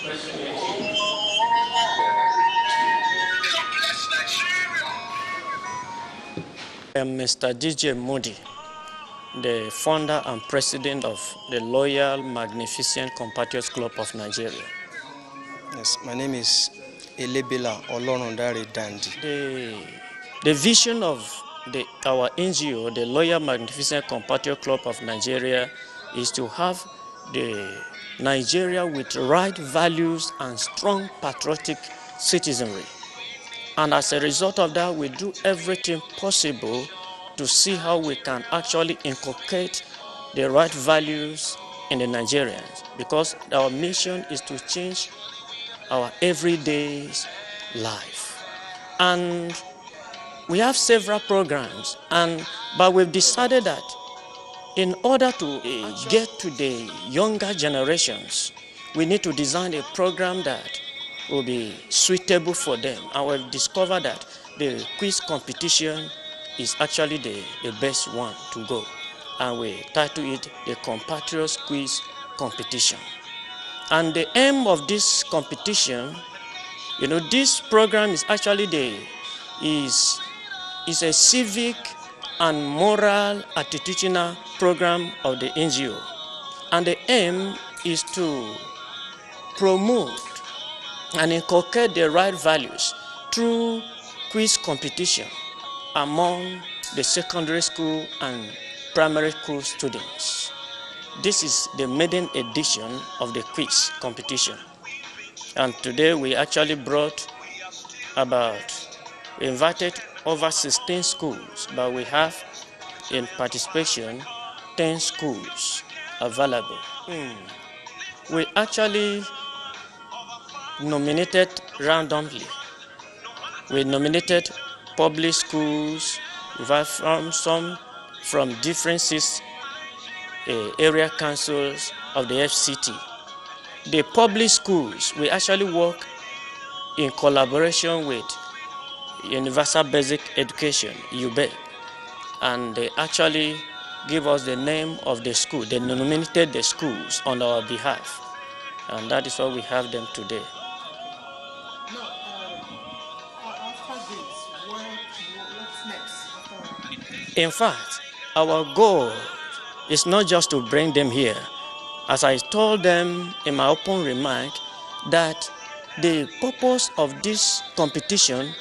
I am Mr. DJ Moody, the founder and president of the Loyal Magnificent Compatriots Club of Nigeria. Yes, my name is Elebela Olorundare Dandi. The vision of our NGO, the Loyal Magnificent Compatriots Club of Nigeria, is to have the Nigeria with right values and strong patriotic citizenry. And as a result of that, we do everything possible to see how we can actually inculcate the right values in the Nigerians, because our mission is to change our everyday life. And we have several programs, but we've decided that in order to get to the younger generations, we need to design a program that will be suitable for them. And we've discovered that the quiz competition is actually the best one to go. And we title it the Compatriots Quiz Competition. And the aim of this competition, this program is actually is a civic and moral attitudinal program of the NGO. And the aim is to promote and inculcate the right values through quiz competition among the secondary school and primary school students. This is the maiden edition of the quiz competition. And today we actually invited over 16 schools, but we have in participation 10 schools available. We actually nominated randomly. We nominated public schools, we have some from different area councils of the FCT. The public schools, we actually work in collaboration with Universal Basic Education, UBE, and they actually give us the name of the school. They nominated the schools on our behalf, and that is why we have them today. In fact, our goal is not just to bring them here. As I told them in my open remark, that the purpose of this competition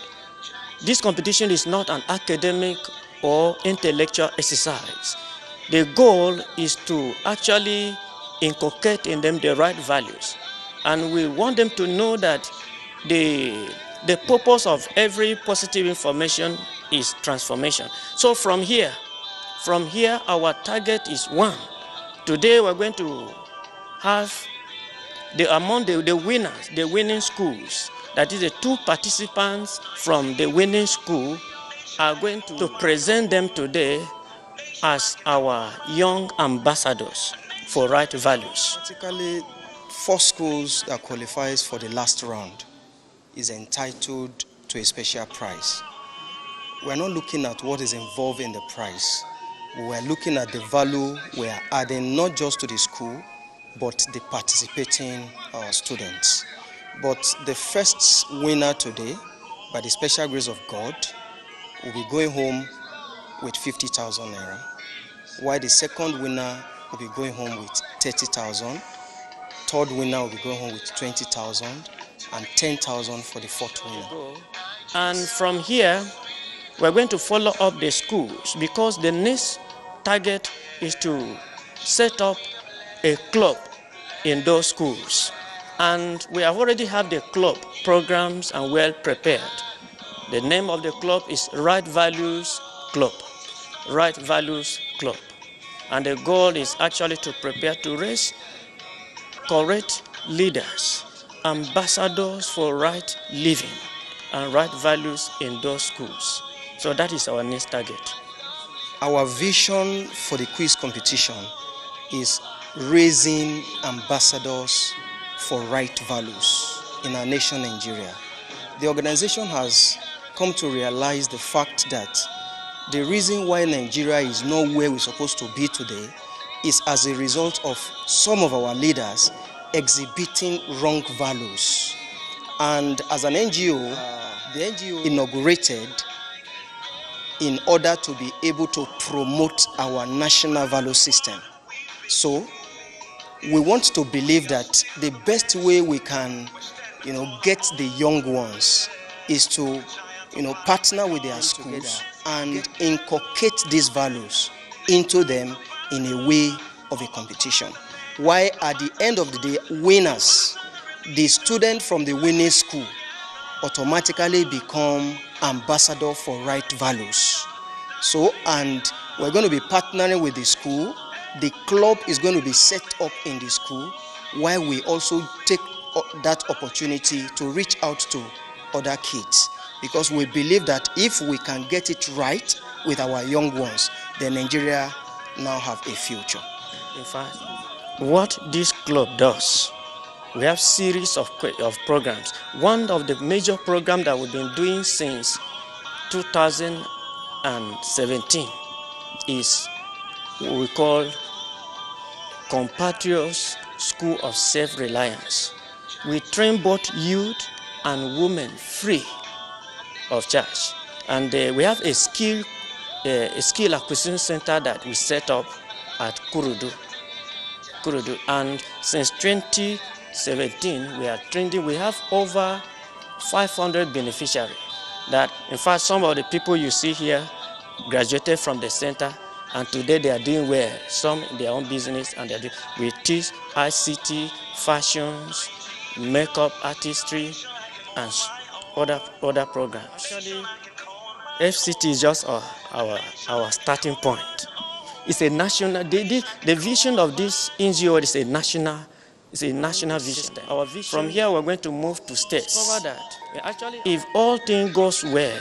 is not an academic or intellectual exercise. The goal is to actually inculcate in them the right values. And we want them to know that the purpose of every positive information is transformation. So from here, our target is 1. Today we're going to have among the winners, the winning schools, that is the 2 participants from the winning school, are going to present them today as our young ambassadors for right values. Practically, 4 schools that qualifies for the last round is entitled to a special prize. We're not looking at what is involved in the prize. We're looking at the value we're adding not just to the school, but the participating students. But the first winner today, by the special grace of God, will be going home with 50,000 naira, while the second winner will be going home with 30,000, third winner will be going home with 20,000, and 10,000 for the fourth winner. And from here, we're going to follow up the schools, because the next target is to set up a club in those schools. And we have already have the club programs and well prepared. The name of the club is Right Values Club. Right Values Club. And the goal is actually to prepare to raise correct leaders, ambassadors for right living and right values in those schools. So that is our next target. Our vision for the quiz competition is raising ambassadors for right values in our nation, Nigeria. The organization has come to realize the fact that the reason why Nigeria is not where we're supposed to be today is as a result of some of our leaders exhibiting wrong values. And as an NGO, the NGO inaugurated in order to be able to promote our national value system. So we want to believe that the best way we can, get the young ones is to, partner with their schools and inculcate these values into them in a way of a competition. Why at the end of the day, winners, the student from the winning school automatically become ambassador for right values. So, and we're going to be partnering with the school. The club is going to be set up in the school, while we also take that opportunity to reach out to other kids, because we believe that if we can get it right with our young ones, then Nigeria now have a future. In fact, what this club does, we have series of programs. One of the major programs that we've been doing since 2017 is what we call Compatriots School of Self-Reliance. We train both youth and women free of charge. And we have a skill acquisition center that we set up at Kurudu. And since 2017, we are training. We have over 500 beneficiaries. That, in fact, some of the people you see here graduated from the center, and today they are doing well. Some in their own business, and we teach ICT, fashions, makeup, artistry, and other programs. Actually, FCT is just our starting point. It's a national. The vision of this NGO is a national. It's a national vision. Our vision. From here, we're going to move to states. If all things goes well,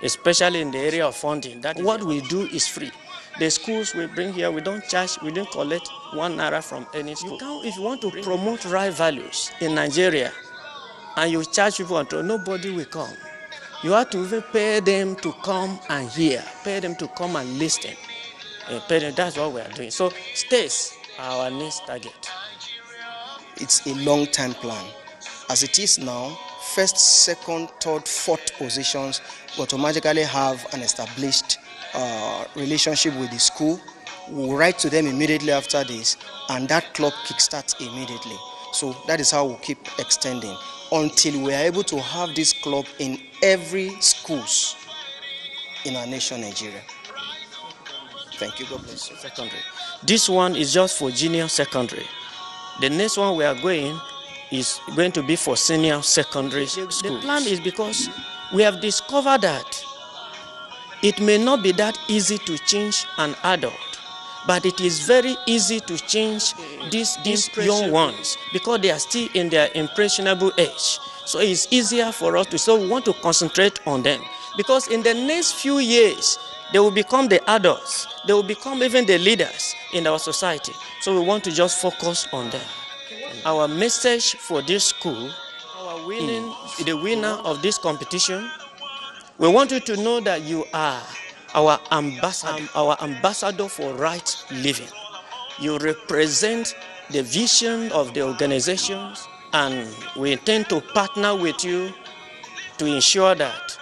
especially in the area of funding, that what we do is free. The schools we bring here, we don't charge, we don't collect 1 naira from any school. If you want to promote right values in Nigeria, and you charge people until nobody will come, you have to even pay them to come and hear, pay them to come and listen. That's what we are doing. So states are our next target. It's a long-term plan. As it is now, first, second, third, fourth positions automatically have an established relationship with the school. We'll write to them immediately after this, and that club kickstarts immediately. So that is how we'll keep extending until we are able to have this club in every schools in our nation, Nigeria. Thank you. God bless you. Secondary. This one is just for junior secondary. The next one we are going is going to be for senior secondary schools. The plan is because we have discovered that it may not be that easy to change an adult, but it is very easy to change these young ones because they are still in their impressionable age. So it's easier for us to, so we want to concentrate on them, because in the next few years, they will become the adults. They will become even the leaders in our society. So we want to just focus on them. Our message for this school, the winner of this competition, we want you to know that you are our ambassador for right living. You represent the vision of the organizations, and we intend to partner with you to ensure that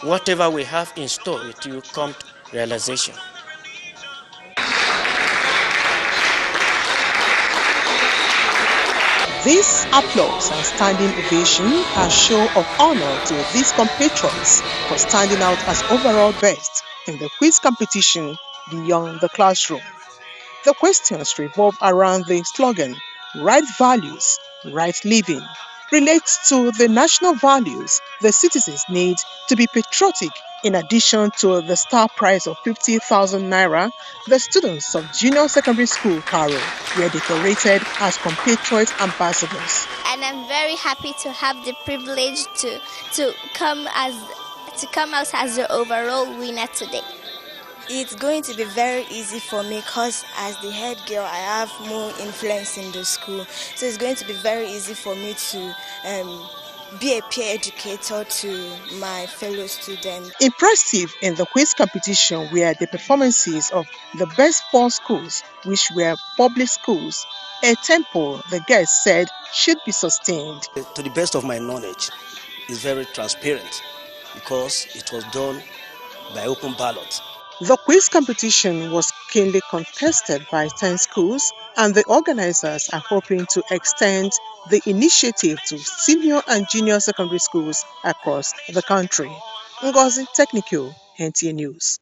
whatever we have in store with you comes to realization. This applause and standing ovation are show of honor to these compatriots for standing out as overall best in the quiz competition beyond the classroom. The questions revolve around the slogan, right values, right living, relates to the national values the citizens need to be patriotic. In addition to the star prize of 50,000 naira, the students of Junior Secondary School Karo were decorated as compatriot ambassadors. And I'm very happy to have the privilege to come out as the overall winner today. It's going to be very easy for me because as the head girl, I have more influence in the school. So it's going to be very easy for me to be a peer educator to my fellow students. Impressive in the quiz competition were the performances of the best four schools, which were public schools, a tempo the guests said should be sustained. To the best of my knowledge, it's very transparent because it was done by open ballot. The quiz competition was keenly contested by 10 schools, and the organizers are hoping to extend the initiative to senior and junior secondary schools across the country. Ngozi Technical, NTA News.